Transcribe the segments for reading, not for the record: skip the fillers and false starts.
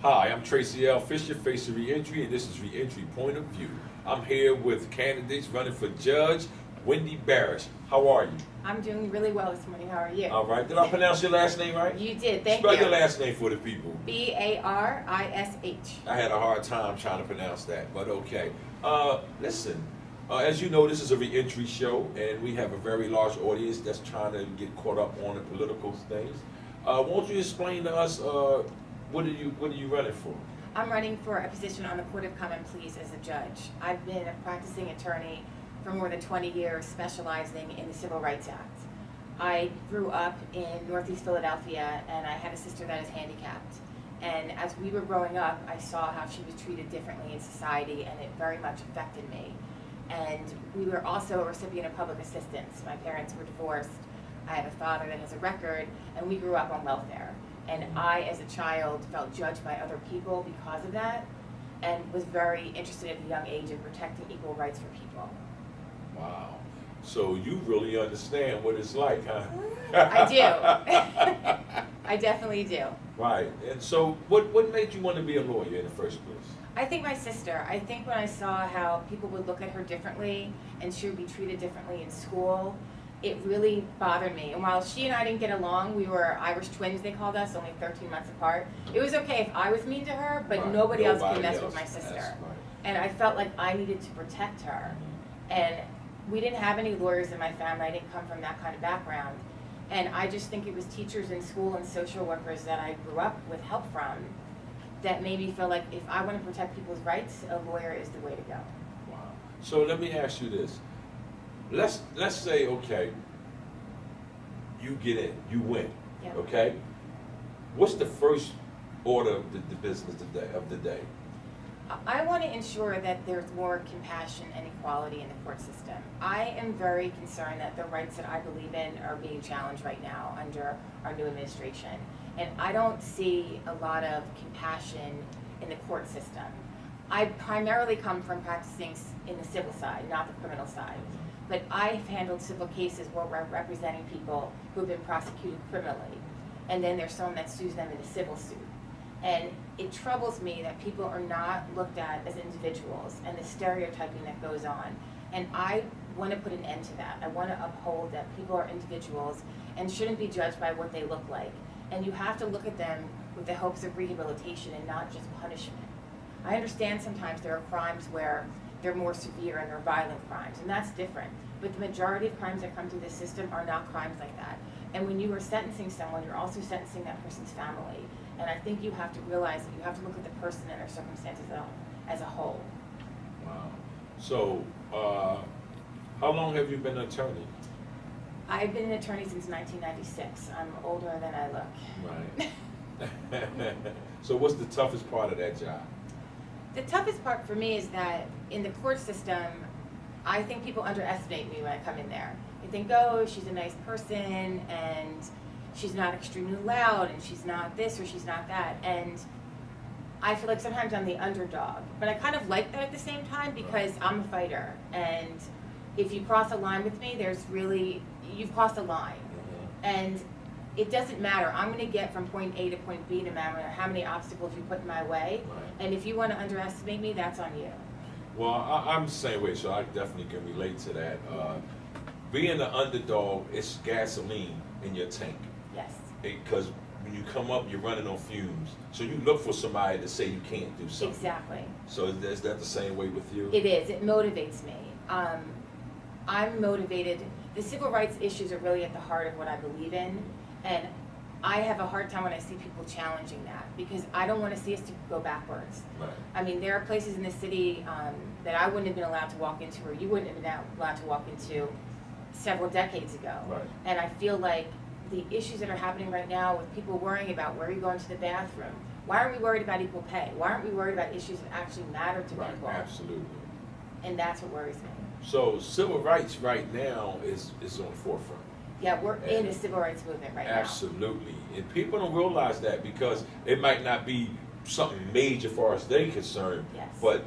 Hi, I'm Tracey L. Fisher, face of Reentry, and this is Reentry Point of View. I'm here with candidates running for judge, Wendi Barish. How are you? I'm doing really well this morning. How are you? All right. Did I pronounce your last name right? You did. Thank Spell you. your last name for the people. B-A-R-I-S-H. I had a hard time trying to pronounce that, but okay. Listen, as you know, this is a reentry show, and we have a very large audience that's trying to get caught up on the political things. Won't you explain to us what are you running for? I'm running for a position on the Court of Common Pleas as a judge. I've been a practicing attorney for more than 20 years, specializing in the Civil Rights Act. I grew up in Northeast Philadelphia, and I had a sister that is handicapped. And as we were growing up, I saw how she was treated differently in society, and it very much affected me. And we were also a recipient of public assistance. My parents were divorced. I have a father that has a record, and we grew up on welfare. And I, as a child, felt judged by other people because of that, and was very interested at a young age in protecting equal rights for people. Wow. So you really understand what it's like, huh? I do. I definitely do. Right. And so what made you want to be a lawyer in the first place? I think my sister. I think when I saw how people would look at her differently and she would be treated differently in school, it really bothered me. And while she and I didn't get along, we were Irish twins, they called us, only 13 months apart. It was okay if I was mean to her, but Right. nobody else could mess else. with my sister. That's right. And I felt like I needed to protect her. And we didn't have any lawyers in my family. I didn't come from that kind of background. And I just think it was teachers in school and social workers that I grew up with help from that made me feel like if I want to protect people's rights, a lawyer is the way to go. Wow. So let me ask you this. Let's say, okay, you get in, you win, Yeah. okay? What's the first order of the business of the day? I want to ensure that there's more compassion and equality in the court system. I am very concerned that the rights that I believe in are being challenged right now under our new administration. And I don't see a lot of compassion in the court system. I primarily come from practicing in the civil side, not the criminal side. But I've handled civil cases where we're representing people who have been prosecuted criminally. And then there's someone that sues them in a civil suit. And it troubles me that people are not looked at as individuals and the stereotyping that goes on. And I want to put an end to that. I want to uphold that people are individuals and shouldn't be judged by what they look like. And you have to look at them with the hopes of rehabilitation and not just punishment. I understand sometimes there are crimes where they're more severe and they're violent crimes, and that's different. But the majority of crimes that come through this system are not crimes like that. And when you are sentencing someone, you're also sentencing that person's family. And I think you have to realize that you have to look at the person and their circumstances as a whole. Wow. So, how long have you been an attorney? I've been an attorney since 1996. I'm older than I look. Right. So what's the toughest part of that job? The toughest part for me is that in the court system, I think people underestimate me when I come in there. They think, oh, she's a nice person, and she's not extremely loud, and she's not this or she's not that. And I feel like sometimes I'm the underdog. But I kind of like that at the same time because I'm a fighter. And if you cross a line with me, you've crossed a line. And it doesn't matter. I'm going to get from point A to point B no matter how many obstacles you put in my way. Right. And if you want to underestimate me, that's on you. Well, I'm the same way, so I definitely can relate to that. Being the underdog, it's gasoline in your tank. Yes. Because when you come up, you're running on fumes. So you look for somebody to say you can't do something. Exactly. So is that the same way with you? It is. It motivates me. I'm motivated. The civil rights issues are really at the heart of what I believe in. And I have a hard time when I see people challenging that because I don't want to see us to go backwards. Right. I mean, there are places in the city that I wouldn't have been allowed to walk into or you wouldn't have been allowed to walk into several decades ago. Right. And I feel like the issues that are happening right now with people worrying about where you go into the bathroom, why aren't we worried about equal pay? Why aren't we worried about issues that actually matter to Right, people? absolutely. And that's what worries me. So civil rights right now is on the forefront. Yeah, we're in a civil rights movement right now. Absolutely. And people don't realize that because it might not be something major as far as they're concerned, Yes. but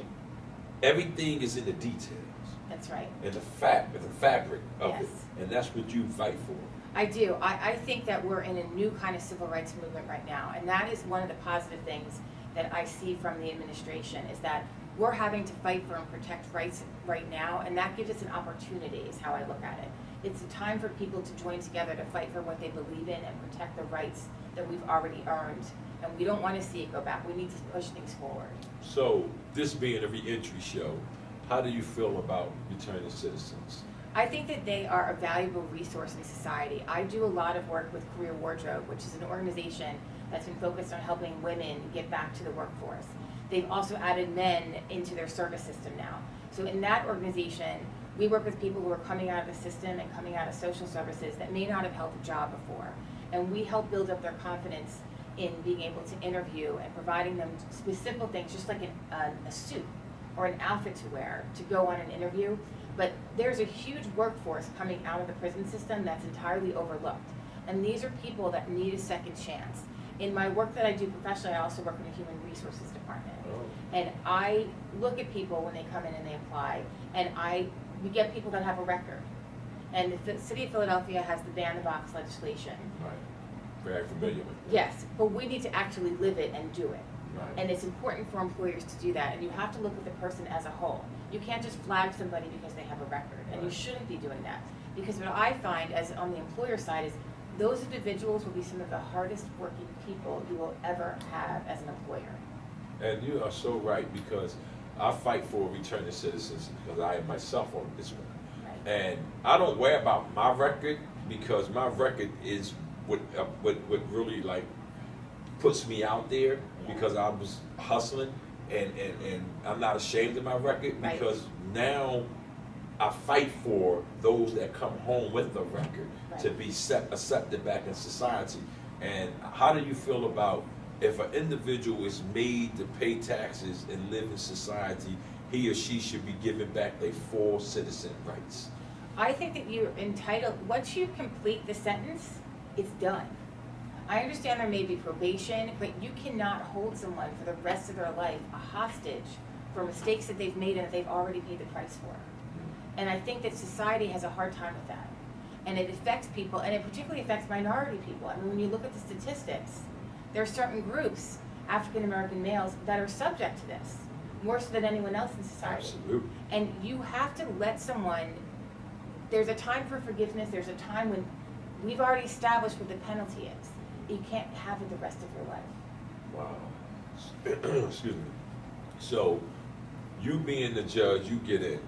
everything is in the details. That's right. And the fabric of Yes. it. And that's what you fight for. I do. I think that we're in a new kind of civil rights movement right now, and that is one of the positive things that I see from the administration is that we're having to fight for and protect rights right now, and that gives us an opportunity, is how I look at it. It's a time for people to join together to fight for what they believe in and protect the rights that we've already earned. And we don't want to see it go back. We need to push things forward. So, this being a reentry show, how do you feel about returning citizens? I think that they are a valuable resource in society. I do a lot of work with Career Wardrobe, which is an organization that's been focused on helping women get back to the workforce. They've also added men into their service system now. So in that organization, we work with people who are coming out of the system and coming out of social services that may not have held a job before. And we help build up their confidence in being able to interview and providing them simple things, just like a suit or an outfit to wear to go on an interview. But there's a huge workforce coming out of the prison system that's entirely overlooked. And these are people that need a second chance. In my work that I do professionally, I also work in the Human Resources Department. Oh. And I look at people when they come in and they apply, and we get people that have a record. And the city of Philadelphia has the ban the box legislation. Right. Very familiar with that. Yes, but we need to actually live it and do it. Right. And it's important for employers to do that, and you have to look at the person as a whole. You can't just flag somebody because they have a record, and you shouldn't be doing that. Because what I find as on the employer side is those individuals will be some of the hardest working people you will ever have as an employer. And you are so right, because I fight for returning citizens because I am myself on this one. Right. And I don't worry about my record, because my record is what really like puts me out there, because I was hustling, and I'm not ashamed of my record, because now I fight for those that come home with a record to be accepted back in society. And how do you feel about if an individual is made to pay taxes and live in society, he or she should be given back their full citizen rights? I think that you're entitled, once you complete the sentence, it's done. I understand there may be probation, but you cannot hold someone for the rest of their life a hostage for mistakes that they've made and that they've already paid the price for. And I think that society has a hard time with that. And it affects people, and it particularly affects minority people. I mean, when you look at the statistics, there are certain groups, African American males, that are subject to this, more so than anyone else in society. Absolutely. And you have to let someone, there's a time for forgiveness, there's a time when we've already established what the penalty is. You can't have it the rest of your life. Wow. Excuse me. So, you being the judge, you get in,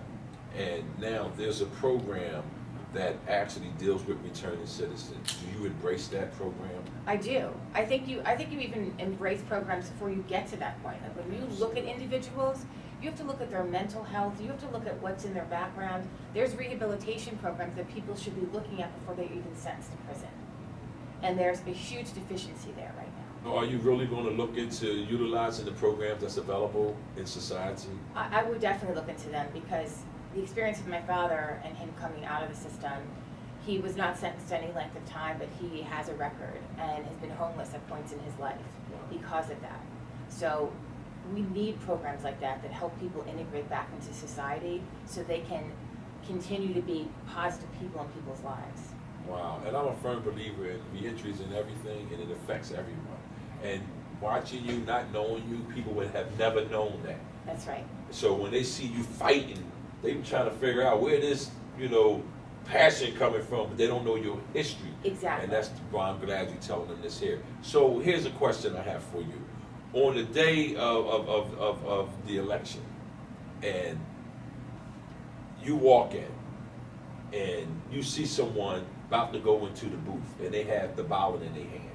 and now there's a program that actually deals with returning citizens. Do you embrace that program? I do. I think you even embrace programs before you get to that point. Like when you look at individuals, you have to look at their mental health, you have to look at what's in their background. There's rehabilitation programs that people should be looking at before they're even sentenced to prison. And there's a huge deficiency there right now. Are you really going to look into utilizing the programs that's available in society? I would definitely look into them, because the experience with my father and him coming out of the system, he was not sentenced to any length of time, but he has a record and has been homeless at points in his life because of that. So we need programs like that that help people integrate back into society so they can continue to be positive people in people's lives. Wow, and I'm a firm believer in reentries and everything, and it affects everyone. And watching you, not knowing you, people would have never known that. That's right. So when they see you fighting, they be trying to figure out where this, passion coming from, but they don't know your history. Exactly. And that's why I'm glad you're telling them this here. So here's a question I have for you. On the day of the election, and you walk in, and you see someone about to go into the booth, and they have the ballot in their hand,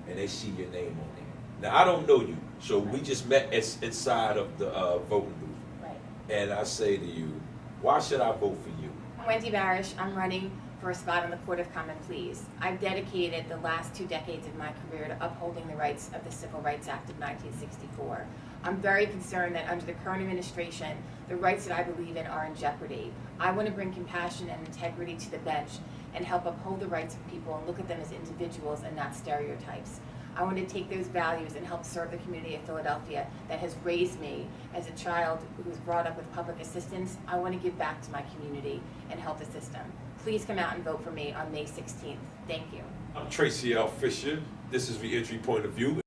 and they see your name on there. Now, I don't know you, so we just met inside of the voting booth. Right. And I say to you, why should I vote for you? I'm Wendi Barish. I'm running for a spot on the Court of Common Pleas. I've dedicated the last 2 decades of my career to upholding the rights of the Civil Rights Act of 1964. I'm very concerned that under the current administration, the rights that I believe in are in jeopardy. I want to bring compassion and integrity to the bench and help uphold the rights of people and look at them as individuals and not stereotypes. I want to take those values and help serve the community of Philadelphia that has raised me as a child who was brought up with public assistance. I want to give back to my community and help the system. Please come out and vote for me on May 16th. Thank you. I'm Tracey L. Fisher. This is Reentry Point of View.